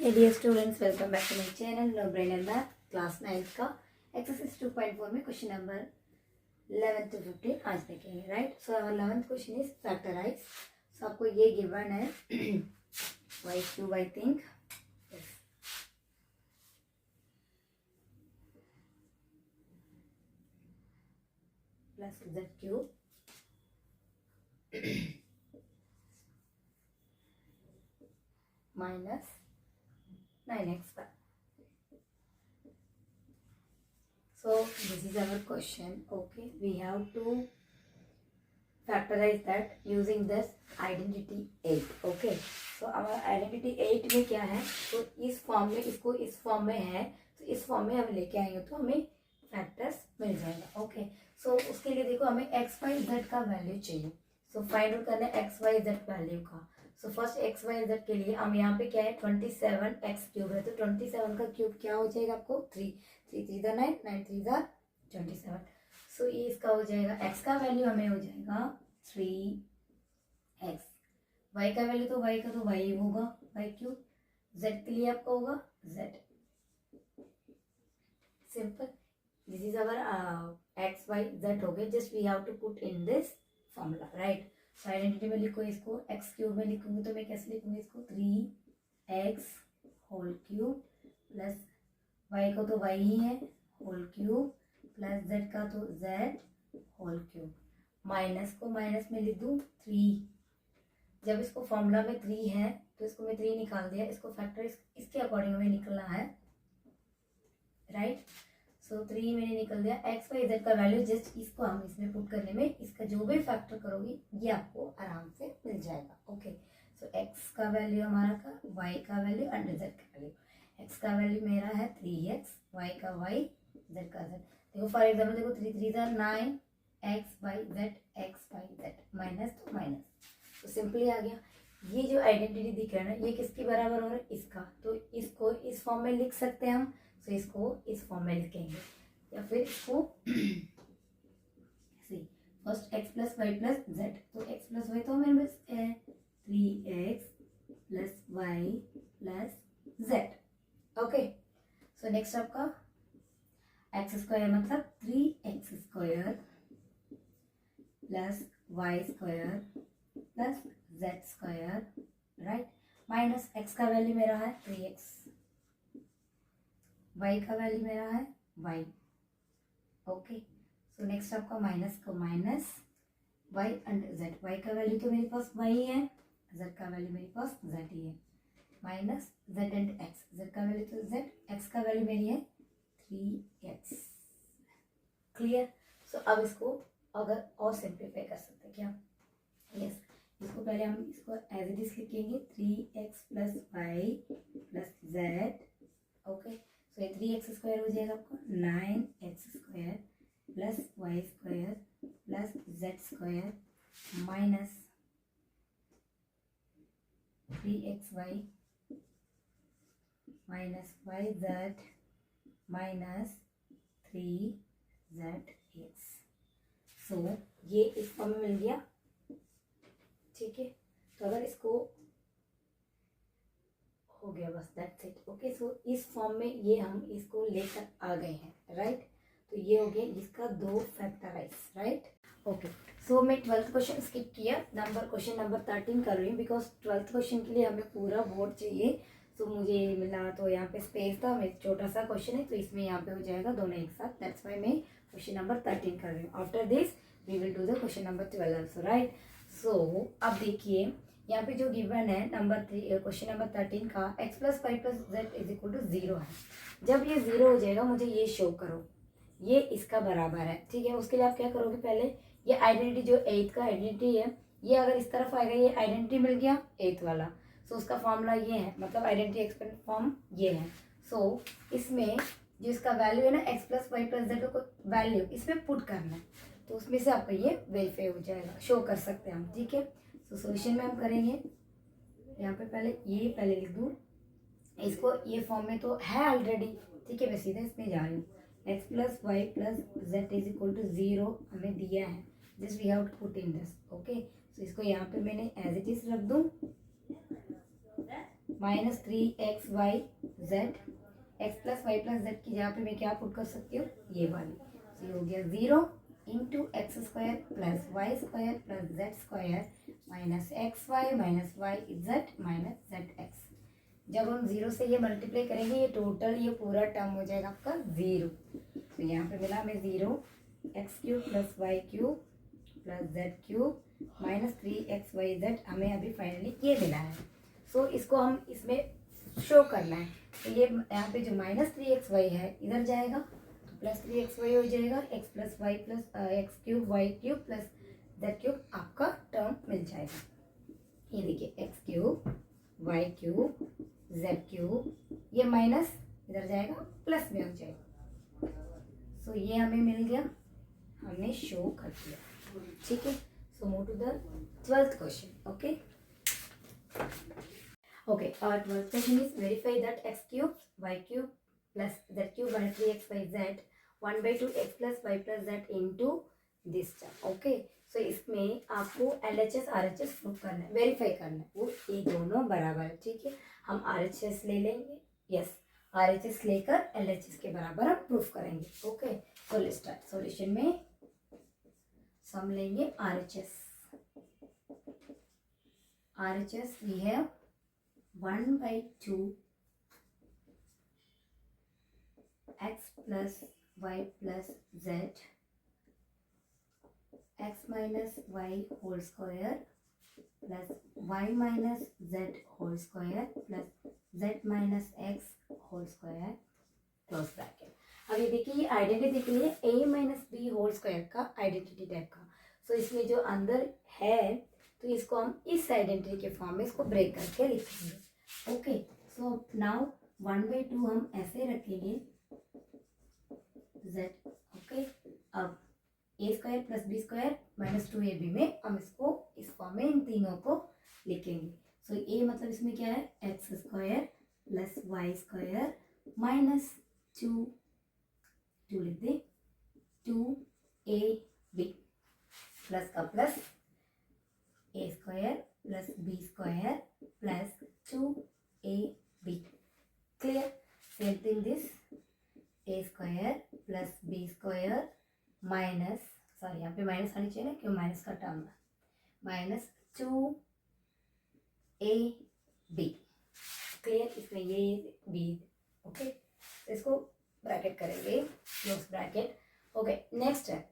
Hey dear students, welcome back to my channel No Brain and Math class 9 का exercise 2.4 में question number 11 to 15 आज देखेंगे right. So our 11th question is factorise. So आपको ये given है y cube I think plus z cube minus 9x पर. So this is our question. Okay, we have to factorize that using this identity 8. Okay, so our identity 8 में क्या है, तो इस form में इसको इस फॉर्म में है, तो इस फॉर्म में हम लेके आएंगे तो हमें फैक्टर्स मिल जाएगा. ओके, सो उसके लिए देखो हमें एक्स वाई जेड का वैल्यू चाहिए. सो फाइंड आउट करना है एक्स वाई जेड वैल्यू का. So first x y z के लिए हम यहाँ पे क्या है 27 एक्स क्यूब है, तो 27 का क्यूब क्या हो जाएगा आपको 3 3 3 9 9 3 27. सो ये इसका हो जाएगा एक्स का वैल्यू हमें हो जाएगा 3x. वाई का वैल्यू तो वाई का तो वाई होगा वाई क्यूब. जेड के लिए आपका होगा z. Simple. This is our x y z हो गए. Just we have to put in this formula right. So identity में लिखो इसको एक्स क्यूब में लिखूंगी तो मैं कैसे लिखूंगी इसको 3x whole cube plus Y को तो वाई ही है होल क्यूब प्लस जेड का तो जेड होल क्यूब. माइनस को माइनस में लिख दूँ 3. जब इसको फॉर्मूला में 3 है तो इसको मैं 3 निकाल दिया. इसको फैक्टर इसके अकॉर्डिंग हमें निकलना है राइट. सो 3 मैंने निकल दिया. एक्स वाई जेड का वैल्यू जस्ट इसको हम इसमें पुट करने में इसका जो भी फैक्टर करोगी ये आपको आराम से मिल जाएगा. ओके, सो एक्स का वैल्यू हमारा का वाई का वैल्यू एंड जेड का वैल्यू. एक्स का वैल्यू मेरा है 3x, वाई का वाई, जेड का जेड. देखो फॉर एग्जाम्पल देखो 3 3 9 एक्स वाई जेड माइनस तो माइनस. तो सिंपली आ गया. ये जो आइडेंटिटी दिख रहा है ना ये किसके बराबर हो रहा है इसका, तो इसको इस फॉर्म में लिख सकते हैं हम. तो इसको इस फॉर्म में लिखेंगे या फिर इसको first x plus Y plus z. तो एक्स प्लस वाई तो मेरे पास है 3x plus Y plus Z. Okay, so next आपका एक्स स्क्वायर मतलब 3x square plus Y square plus Z square right. Minus x का वैल्यू मेरा है 3x, वाई का वैल्यू मेरा है वाई. ओके, सो नेक्स्ट आपका माइनस को minus y and z. Y का वैल्यू तो मेरे पास वाई है, जेड का वैल्यू मेरे पास जेड ही है. Minus Z and x. Z का वैल्यू तो जेड, एक्स का वैल्यू मेरी है 3x. क्लियर. सो अब इसको अगर और सिंप्लीफाई कर सकते हैं क्या. यस, इसको पहले हम इसको एज इट इज लिखेंगे 3x plus Y plus Z. Okay, so ये 3x स्क्वायर हो जाएगा आपको 9x square plus Y square plus Z square minus 3xy minus Y Z minus 3zx. So ये इस फॉर्म में मिल गया. ठीक है, तो अगर इसको हो गया बस दैट्स इट. ओके, सो इस फॉर्म में ये हम इसको लेकर आ गए हैं राइट. तो ये हो गया इसका 2 फैक्टराइज राइट. ओके, सो मैं 12th क्वेश्चन स्किप किया. क्वेश्चन नंबर 13 कर रही हूँ बिकॉज 12th क्वेश्चन के लिए हमें पूरा बोर्ड चाहिए. तो मुझे मिला तो यहाँ पे स्पेस था. मेरा छोटा सा क्वेश्चन है तो इसमें यहाँ पे हो जाएगा दोनों एक साथ. दैट्स वाई मैं क्वेश्चन नंबर 13 कर रही हूँ. After this we will do the question number 12 also right. So अब देखिए यहाँ पे जो गिवन है क्वेश्चन नंबर 13 का x plus Y plus Z is equal to 0 है. जब ये 0 हो जाएगा मुझे ये शो करो ये इसका बराबर है. ठीक है, उसके लिए आप क्या करोगे पहले ये आइडेंटिटी जो 8 का आइडेंटिटी है ये अगर इस तरफ आएगा ये आइडेंटिटी मिल गया 8 वाला. सो उसका फॉर्मूला ये है मतलब आइडेंटिटी एक्सपेंड फॉर्म ये है. सो इसमें जो इसका वैल्यू है ना x plus Y plus z को वैल्यू इसमें पुट करना है तो उसमें से आपका ये वेरीफाई हो जाएगा, शो कर सकते हैं हम. ठीक है, तो सोल्यूशन में हम करेंगे यहाँ पे पहले लिख दूँ इसको. ये फॉर्म में तो है ऑलरेडी. ठीक है, मैं सीधा इसमें जा रही हूँ. X plus Y plus Z is equal to 0 हमें दिया है. Just we have to put in this. Okay, so इसको यहाँ पे मैंने एज इट इज रख दूँ minus 3xy z, x plus Y plus Z की जगह पे मैं क्या पुट कर सकती हूँ, ये वाली। तो ये हो गया 0 into x square plus Y square plus Z square minus x Y minus Y Z minus Z x. जब हम 0 से ये मल्टीप्लाई करेंगे, ये टोटल ये पूरा टर्म हो जाएगा आपका 0। तो यहाँ पे मिला हमें 0 x cube plus y cube plus z cube minus 3xyz, हमें अभी फाइनली ये मिला है। सो इसको हम इसमें शो करना है। तो ये यहाँ पे जो माइनस 3xy है इधर जाएगा, तो प्लस 3xy हो जाएगा, x plus Y plus x cube y cube plus z cube आपका टर्म मिल जाएगा। ये देखिए x cube y cube z cube, ये माइनस इधर जाएगा प्लस में हो जाएगा। सो ये हमें मिल गया, हमने शो कर दिया, ठीक है। So move to the 12th question. Okay okay, our 12th question is verify that x cube y cube plus z cube by 3xyz 1 by 2 x plus y plus z into this term। Okay, so इसमें आपको LHS RHS prove करना है, verify करना है, वो ये दोनों बराबर है, ठीक है। हम RHS ले लेंगे, यस RHS लेकर LHS के बराबर हम प्रूफ करेंगे। Okay, so let's start. Solution में सम लेंगे RHS। RHS we have 1 by 2 x plus y plus z x minus y whole square plus y minus z whole square plus z minus x whole square close bracket. अब ये देखिए, ये identity के लिए a minus b whole square का identity type का। So इसमें जो अंदर है, तो इसको हम इस आइडेंटिटी के फॉर्म में इसको ब्रेक करके लिखेंगे। ओके, सो नाउ 1 by 2 हम ऐसे रखेंगे z। ओके, अब A square plus B square minus 2ab में हम इसको इस फॉर्म में इन तीनों को लिखेंगे। सो ए मतलब इसमें क्या है, x square plus Y square minus 2 लिख दे 2ab प्लस का plus a square plus B square plus 2ab। Clear? Same thing this a square plus B square minus, sorry यहाँ पे माइनस आनी चाहिए ना, क्यों माइनस का टर्म है, माइनस 2ab। क्लियर? इसमें ये बी। ओके, तो इसको ब्रैकेट करेंगे, क्लोज ब्रैकेट। ओके, नेक्स्ट है,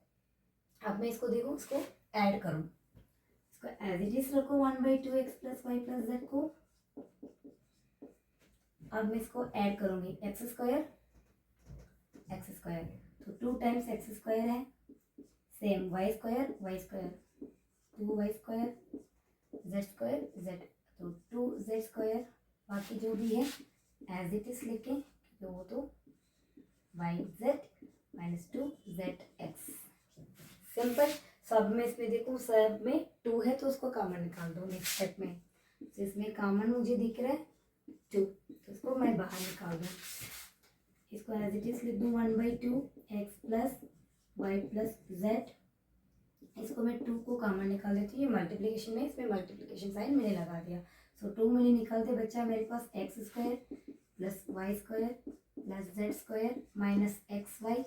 अब मैं इसको देखो, इसको ऐड करूँ, इसको एज इट इज रखो 1 by 2 x plus Y plus z को। अब मैं इसको ऐड करूंगी एक्स स्क्वायर, तो 2 टाइम्स एक्स स्क्वायर है, same y square 2 y square z square z, तो 2 जेड स्क्वायर, बाकी जो भी है एज इट इज लिखे, तो वो तो Y Z minus 2 z x. Simple. सब में इसमें देखो, सब में 2 है तो उसको कॉमन निकाल दो नेक्स्ट स्टेप में। तो इसमें कॉमन मुझे दिख रहा है 2, तो इसको मैं बाहर निकाल दूँ, इसको एज इट इज लिख दूँ 1 by 2 x plus Y plus z. इसको मैं 2 को कॉमन निकाल देती हूँ, ये मल्टीप्लिकेशन में, इसमें मल्टीप्लिकेशन साइन मैंने लगा दिया। सो 2 मैंने निकालते बचा मेरे पास X square plus Y square plus Z square minus x Y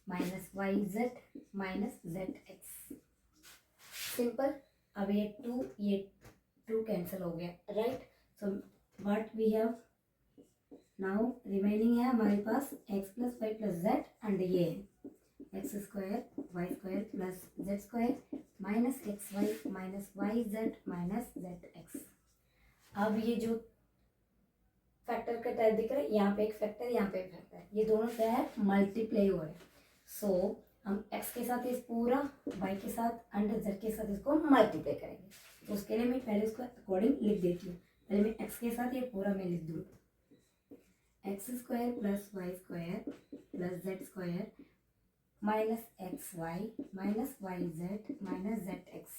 minus Y Z minus Z x. Simple. अब ये 2 कैंसिल हो गया, right. So what we have now remaining है हमारे पास X plus Y plus Z, and ये x square Y square plus Z square minus x Y minus Y Z minus Z x. अब ये जो फैक्टर का टाइप दिख रहा है, यहाँ पे एक फैक्टर, यहाँ पे एक फैक्टर, ये दोनों क्या है, मल्टीप्लाई हो रहे हैं। सो हम x के साथ इस पूरा, y के साथ एंड z के साथ इसको मल्टीप्लाई करेंगे। तो उसके लिए मैं पहले उसको अकॉर्डिंग लिख देती हूँ। पहले मैं x के साथ ये पूरा मैं लिख दूँ, x square plus Y square plus Z square minus x y Z minus Z x.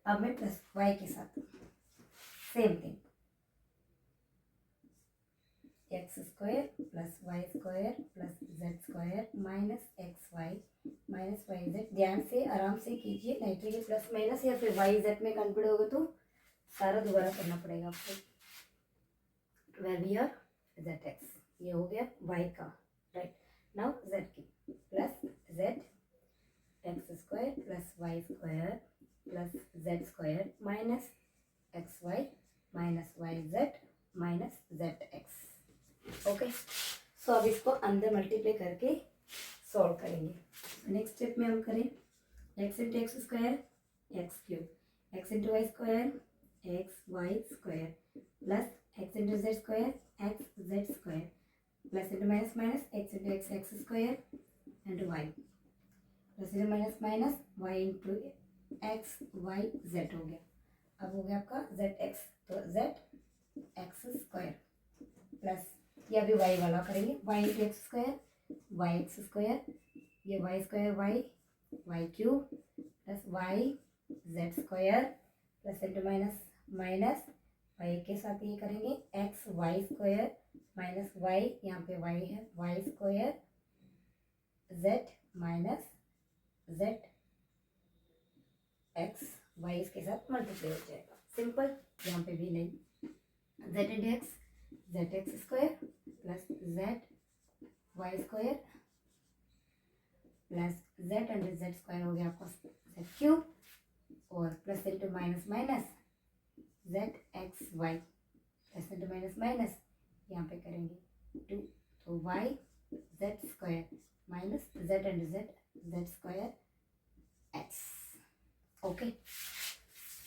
अब मैं प्लस y के साथ same thing, x square plus Y square plus Z square minus x Y minus Y z. ध्यान से आराम से कीजिए, नहीं तो ये प्लस माइनस या फिर वाई जेड में कन्वर्ट होगा तो सारा दोबारा करना पड़ेगा आपको। Where we are Z X, ये हो गया वाई का, राइट। नाउ जेड की plus Z x square plus Y square plus Z square minus x Y minus Y Z minus Z X. Okay, so अब इसको अंदर मल्टीप्लाई करके solve करेंगे। नेक्स्ट स्टेप में हम करें x into x square x cube, x into y square x y square plus x into Z square x z square plus into minus minus x into x x square into y plus into minus minus y into x y z हो गया। अब हो गया आपका z x, तो z x square plus ये अभी y वाला करेंगे, y into x square y x square, ये y square y y cube plus y Z square plus into minus minus y के साथ ये करेंगे x y square minus y, यहाँ पे वाई है y square z minus Z x y इसके साथ मल्टीप्लाई हो जाएगा, सिंपल। यहाँ पे भी नहीं, Z into X Z x square plus Z Y square plus Z into Z square हो गया आपका जेड क्यूब और plus into minus minus Z x Y plus into minus minus यहाँ पे करेंगे टू, तो Y Z square minus Z into Z Z square X. Okay,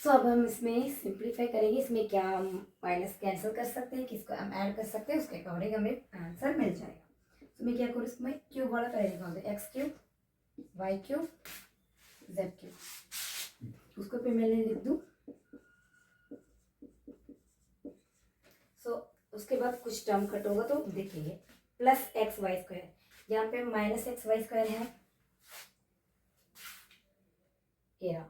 so अब हम इसमें सिंप्लीफाई करेंगे, इसमें क्या हम माइनस कैंसिल कर सकते हैं, किसको हम ऐड कर सकते हैं, उसके अकॉर्डिंग हमें आंसर मिल जाएगा। तो मैं क्या करूँ, इसमें क्यूब वाला करेंगे x cube y cube z cube, उसको फिर मैं लिख दूँ। सो उसके बाद कुछ टर्म कट होगा तो देखेंगे प्लस एक्स वाई स्क्वायर, यहाँ पे माइनस एक्स वाई स्क्वायर है ये,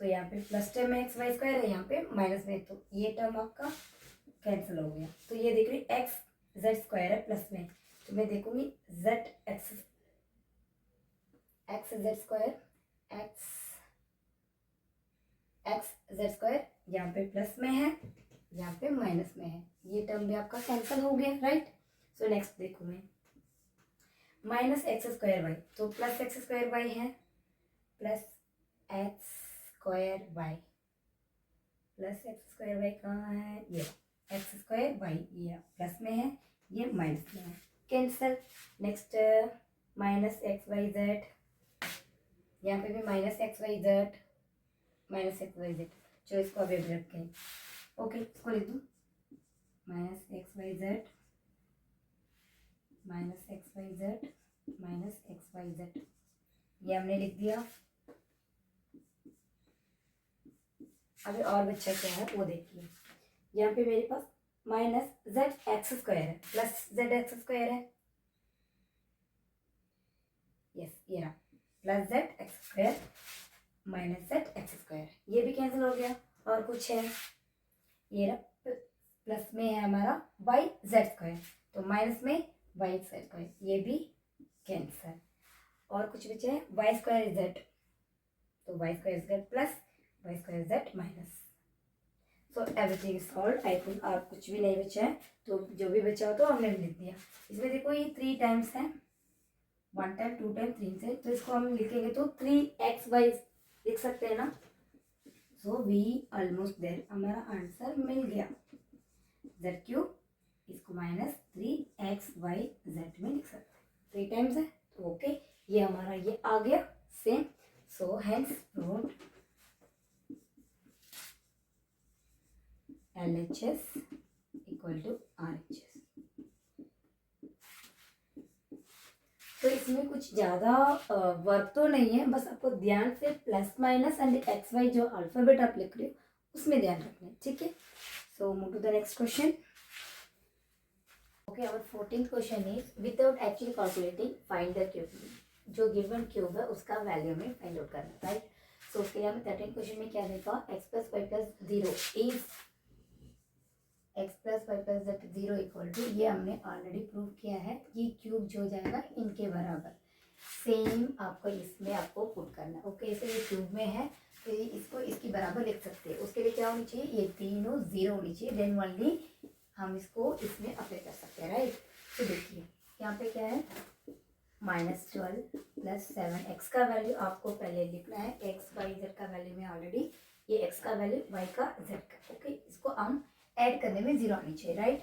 सो यहाँ पे प्लस टर्म में एक्स वाई स्क्वायर है, यहाँ पे माइनस में, तो ये टर्म आपका कैंसिल हो गया। तो ये देख रही एक्स जेड स्क्वायर है प्लस में, तो मैं देखूंगी Z x x z square x x z square यहाँ पे प्लस में है यहाँ पे माइनस में है, ये टर्म भी आपका कैंसिल हो गया, राइट। सो नेक्स्ट देखो मैं माइनस एक्स स्क्वायर वाई, तो प्लस एक्स स्क्वायर वाई है plus x square y plus x square y कहाँ है, ये एक्स स्क्वायर वाई, ये प्लस में है ये माइनस में है, cancel. Next minus x y z, यहाँ पे भी minus x y Z minus x y z, जो इसको अभी रखें। ओके, इसको लिख दूँ minus x y Z minus x y Z minus x y Z, ये हमने लिख दिया। अभी और बच्चा क्या है वो देखिए, यहाँ पे मेरे पास माइनस जेड एक्स स्क्वायर है प्लस जेड एक्स स्क्वायर है, यस ये रहा plus Z x square minus Z x square, ये भी कैंसिल हो गया। और कुछ है, ये रहा प्लस में है हमारा वाई जेड स्क्वायर, तो माइनस में वाई जेड स्क्वायर, ये भी कैंसिल। और कुछ बचे हैं वाई स्क्वायर जेड, तो y square z plus Y square z minus. So everything is solve. I think और कुछ भी नहीं बचा है, तो जो भी बचा हो तो हमने लिख दिया। इसमें देखो ये 3 टाइम्स है, 1 टाइम 2 टाइम 3 से, तो इसको हम लिखेंगे तो 3xy लिख सकते हैं ना। सो वी ऑलमोस्ट देयर, हमारा आंसर मिल गया जेड क्यूब, इसको माइनस 3xy जेड में लिख सकते हैं, 3 टाइम्स है तो ओके, ये हमारा ये आ गया same. So hence proved LHS equal to RHS। तो इसमें कुछ ज़्यादा वर्क तो नहीं है, बस आपको ध्यान से plus minus and x y जो अल्फ़ाबेट आप लिख रहे हो उसमें ध्यान रखना है, ठीक है। So move to the next question. Okay, our 14th question is without actually calculating find the cube, जो गिवन क्यूब है उसका वैल्यू में फाइंड आउट करना, राइट। सो उसके लिए हमें 13th क्वेश्चन में क्या देखा, x plus Y plus 0 is x plus Y plus z 0 equal to, ये हमने ऑलरेडी प्रूव किया है, ये क्यूब जो हो जाएगा इनके बराबर, सेम आपको इसमें आपको पुट करना है। ओके, इसे ये क्यूब में है तो ये इसको इसकी बराबर लिख सकते हैं। उसके लिए क्या होनी चाहिए, ये तीनों 0 होनी चाहिए, देन ओनली हम इसको इसमें अप्लाई कर सकते हैं, राइट। तो देखिए यहाँ पे क्या है, -12 + 7, एक्स का वैल्यू आपको पहले लिखना है, एक्स वाई जेड का वैल्यू में ऑलरेडी ये एक्स का वैल्यू वाई का जेड का, ओके। इसको हम ऐड करने में 0 आनी चाहिए, राइट।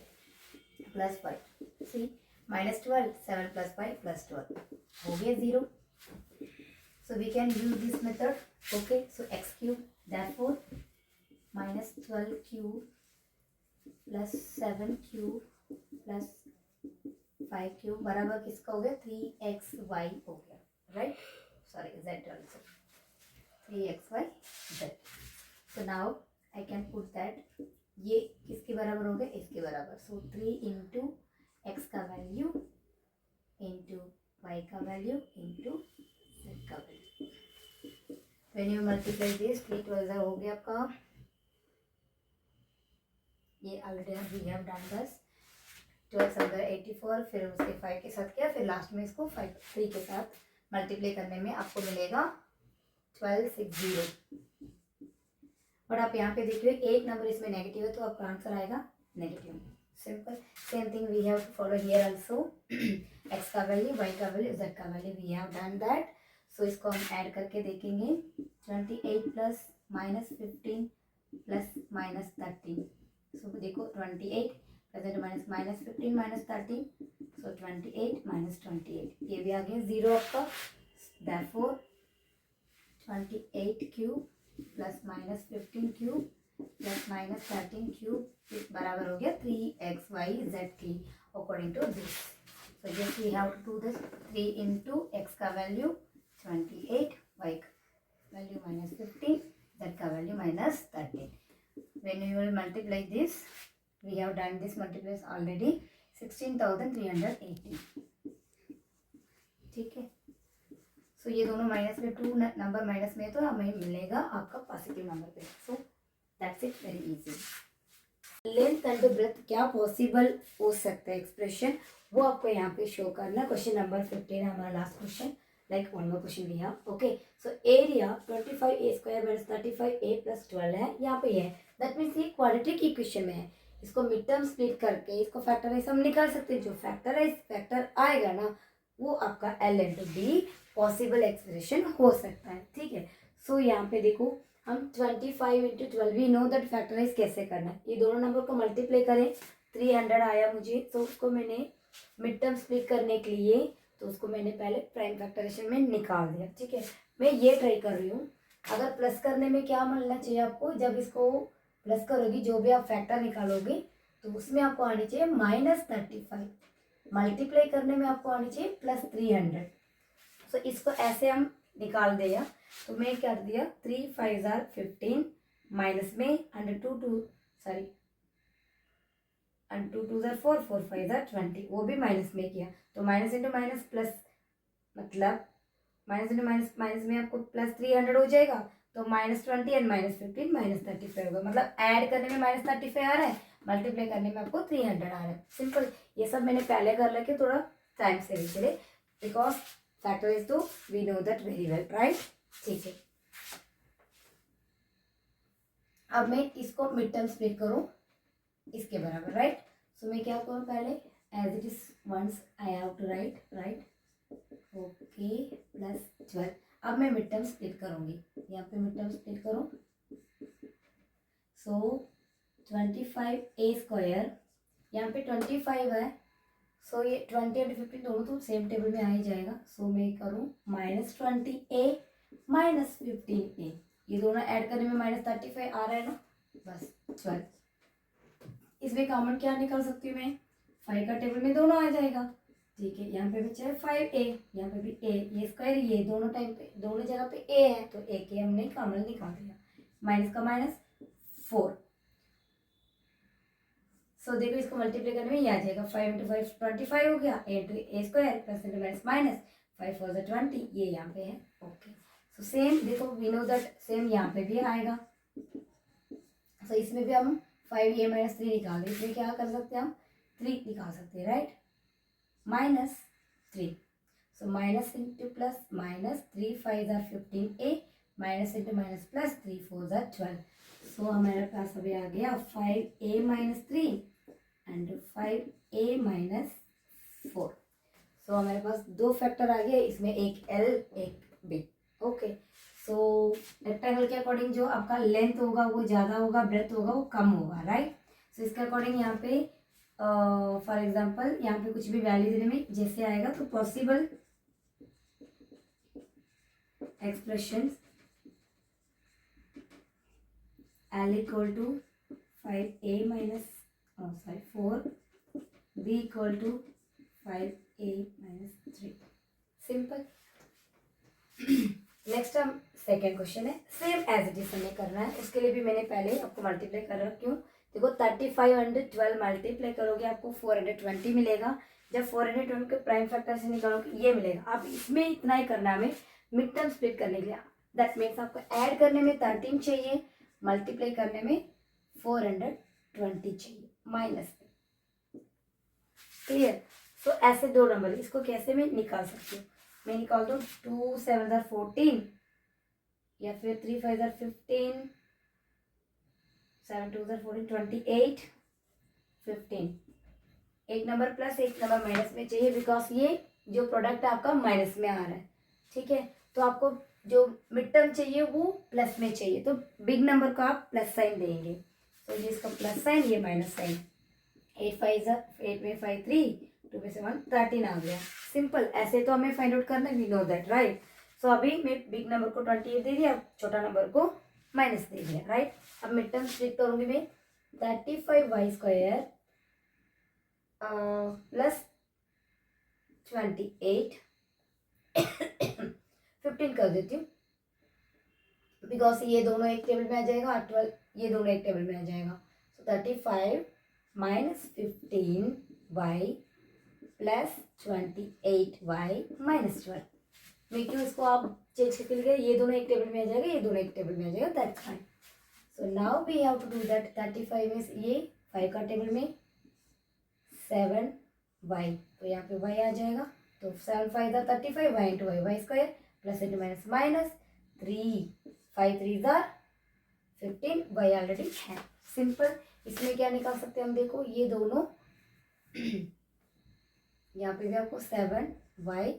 +5, सी -12, 7 + 5 + 12 हो गया 0। So we can use this method, okay. So x cube, therefore -12 cube + 7 cube + 5 cube बराबर किसका हो गया, 3xy हो गया, right. Sorry z also, 3xy z। So now I can put that, ये किसके बराबर हो गया, इसके बराबर। So 3 into x का वैल्यू into y का वैल्यू into z का value. When you multiply this, 3 12 हो गया आपका, ये ऑलरेडी वी हैव डन बस। 12 फिर उसके 5 के साथ किया, फिर लास्ट में इसको 3 के साथ मल्टीप्लाई करने में आपको मिलेगा 1260। बट आप यहाँ पे देखिए एक नंबर इसमें नेगेटिव है तो आपका आंसर आएगा negative. Simple same thing we have to follow here also. X का वैल्यू, वाई का वैल्यू, जेड का value, we have done that. So इसको हम ऐड करके देखेंगे। 28 + -15 + -13। सो देखो 28 -15 -13, सो 28 -28, ये भी आ गया 0 आपका। देयरफॉर 28 क्यूब + -15 क्यूब + -13 क्यूब बराबर हो गया 3xyz according to this. So just we have to do this. 3 into x का वैल्यू 28, y का वैल्यू -15, z का वैल्यू -13। When you will multiply this, we have done this multiplication already, 16,380, ठीक है। सो ये दोनों माइनस में, 2 नंबर माइनस में, तो हमें मिलेगा आपका पॉजिटिव नंबर पे। So that's it, very easy. Length and breadth क्या पॉसिबल हो सकता है एक्सप्रेशन, वो आपको यहाँ पे शो करना। क्वेश्चन नंबर 15 है हमारा last question. Like one more question भी है, okay. So area 25a² - 35a + 12 है, यहाँ पे है। दैट मीन्स ये क्वाड्रेटिक इक्वेशन में है। इसको मिड टर्म स्प्लिट करके इसको फैक्टराइज हम निकाल सकते हैं। जो फैक्टर आएगा ना, वो आपका L × D पॉसिबल एक्सप्रेशन हो सकता है, ठीक है। सो यहाँ पे देखो हम 25 × 12, वी नो दैट फैक्टराइज कैसे करना है। ये दोनों नंबर को मल्टीप्लाई करें, 300 आया मुझे, तो उसको मैंने मिड टर्म स्प्लिट करने के लिए, तो उसको मैंने पहले प्राइम फैक्टराइजेशन में निकाल दिया, ठीक है। मैं ये ट्राई कर रही हूँ। अगर प्लस करने में क्या मिलना चाहिए आपको, जब इसको प्लस करोगी, जो भी आप फैक्टर निकालोगे, तो उसमें आपको आनी चाहिए -35। मल्टीप्लाई करने में आपको आनी चाहिए +300। सो इसको ऐसे हम निकाल दिया। तो मैं क्या दिया, 3 5 are 15, माइनस में 2 2 are 4, 4 5 are 20, वो भी माइनस में किया। तो माइनस इंटू माइनस प्लस, मतलब माइनस इंटू माइनस, माइनस में आपको +300 हो जाएगा। तो -20 और -15 -35 होगा। मतलब ऐड करने में -35 आ रहा है, मल्टीप्लाई करने में आपको 300 आ रहा है। सिंपल। ये सब मैंने पहले कर रखे, थोड़ा टाइम से भी चले, बिकॉज फैक्टराइज तो we know that very well, right, ठीक है। अब मैं इसको मिड टर्म स्प्लिट करूँ इसके बराबर, राइट। सो मैं क्या करूँ, पहले as it is once I have to right okay +12। अब मैं मिड टर्म स्प्लिट करूँगी, यहाँ पे मिड टर्म स्प्लिट करूँ। सो 25a², यहाँ पे 25 है। सो ये 20 और 15 दोनों तो सेम टेबल में आ ही जाएगा। सो मैं करूँ -20a -15a, ये दोनों ऐड करने में -35 आ रहा है ना, बस 12। इसमें कॉमन क्या निकाल सकती हूँ मैं, 5 का टेबल में दोनों आ जाएगा, ठीक है। यहाँ पे बचा है 5a, यहाँ पे भी a, ये स्क्वायर, ये दोनों टाइम पे, दोनों जगह पे a है, तो a के हमने कॉमन निकाल दिया। माइनस का -4। सो देखो इसको मल्टीप्लाई करने में ये आ जाएगा, 5 × 5 25 हो गया, a × a² plus into minus minus, 5 4 = 20, ये यहाँ पे है, ओके। सो सेम देखो, वी नो दैट सेम यहाँ पे भी आएगा। सो इसमें भी हम 5a - 3 निकाल दें। इसमें क्या कर सकते हैं हम, 3 निकाल सकते हैं, right, -3। So minus into plus minus, 3 5 are 15a, minus into minus plus, 3 4 are 12। सो हमारे पास अभी आ गया 5a - 3 एंड 5a माइनस 4। सो हमारे पास दो फैक्टर आ गए, इसमें एक l एक b। ओके, सो रेक्टेंगल के अकॉर्डिंग जो आपका लेंथ होगा वो ज़्यादा होगा, ब्रेथ होगा वो कम होगा, राइट। सो इसके अकॉर्डिंग यहाँ पे फॉर एग्जांपल यहाँ पे कुछ भी वैल्यू देने में जैसे आएगा तो possible expression L equal to 5a minus 4, b equal to 5a minus 3। Simple. Next हम सेकेंड क्वेश्चन है, सेम एज इट इज हमें करना है। उसके लिए भी मैंने पहले आपको मल्टीप्लाई कर रहा, क्यों देखो 3512 मल्टीप्लाई करोगे आपको 420 मिलेगा। जब 420 के प्राइम फैक्टर से निकालोगे ये मिलेगा। अब इसमें इतना ही करना है हमें मिड टर्म स्प्लिट करने के लिए। दैट मीन्स आपको ऐड करने में 13 चाहिए, मल्टीप्लाई करने में 420 चाहिए माइनस में। क्लियर। सो ऐसे दो नंबर, इसको कैसे मैं निकाल सकती हूँ? मैं निकाल दूँ 2 7 14 या फिर 3 5 15, 7 2 14 28 15। एक नंबर प्लस एक नंबर माइनस में चाहिए, बिकॉज ये जो प्रोडक्ट आपका माइनस में आ रहा है, ठीक है। तो आपको जो मिड टर्म चाहिए वो प्लस में चाहिए, तो बिग नंबर को आप प्लस साइन देंगे। तो ये इसका प्लस साइन, ये माइनस साइन। 8 5 8 में 5 3, 2 में 7 13 आ गया। सिंपल। ऐसे तो हमें फाइंड आउट करना है, वी नो दैट, राइट। सो अभी मैं बिग नंबर को 28 दे दिया, छोटा नंबर को माइनस दे दिया, राइट। अब मिड टर्म स्प्लिट करूंगी मैं 35y स्क्वायर प्लस 28 15 कर देती हूँ, बिकॉज ये दोनों एक टेबल में आ जाएगा और 12 ये दोनों एक टेबल में आ जाएगा। सो 35 minus 15y plus 28y minus 12। मैं क्यों इसको आप चेंज करके लिखे, ये दोनों एक टेबल में आ जाएगा, ये दोनों एक टेबल में आ जाएगा, that's fine. So now we have to do that. 35 में ये 5 का टेबल में 7y, तो यहाँ पे y आ जाएगा। तो 7 5 35 y into y square plus into minus minus 3 5 3 15, y already है। सिंपल। इसमें क्या निकाल सकते हैं हम, देखो ये दोनों यहाँ पे भी आपको 7y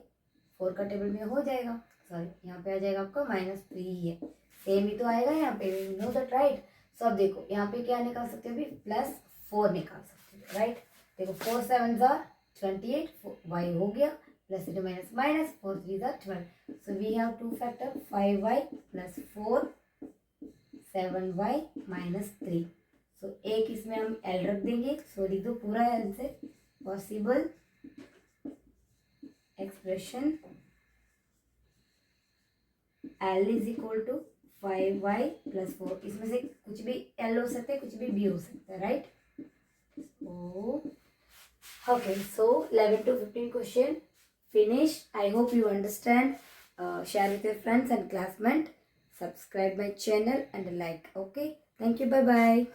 4 का टेबल में हो जाएगा, सॉरी यहाँ पे आ जाएगा आपका -3 ही है, सेम ही तो आएगा यहाँ पे, नो दैट, राइट। सो अब देखो यहाँ पे क्या निकाल सकते हो अभी, +4 निकाल सकते हो, राइट। देखो 4 7 28, y हो गया plus into minus minus 4 3 12। So we have to factor 5y plus 4 7y minus 3। So एक इसमें हम l रख देंगे। सो लिख दो पूरा answer, possible expression L is equal to 5y plus 4। इसमें से कुछ भी L हो सकता है, कुछ भी B हो सकता है, right. Okay, so 11 to 15 question finish. I hope you understand. Share with your friends and classmates. Subscribe my channel and like. Okay, thank you. Bye bye.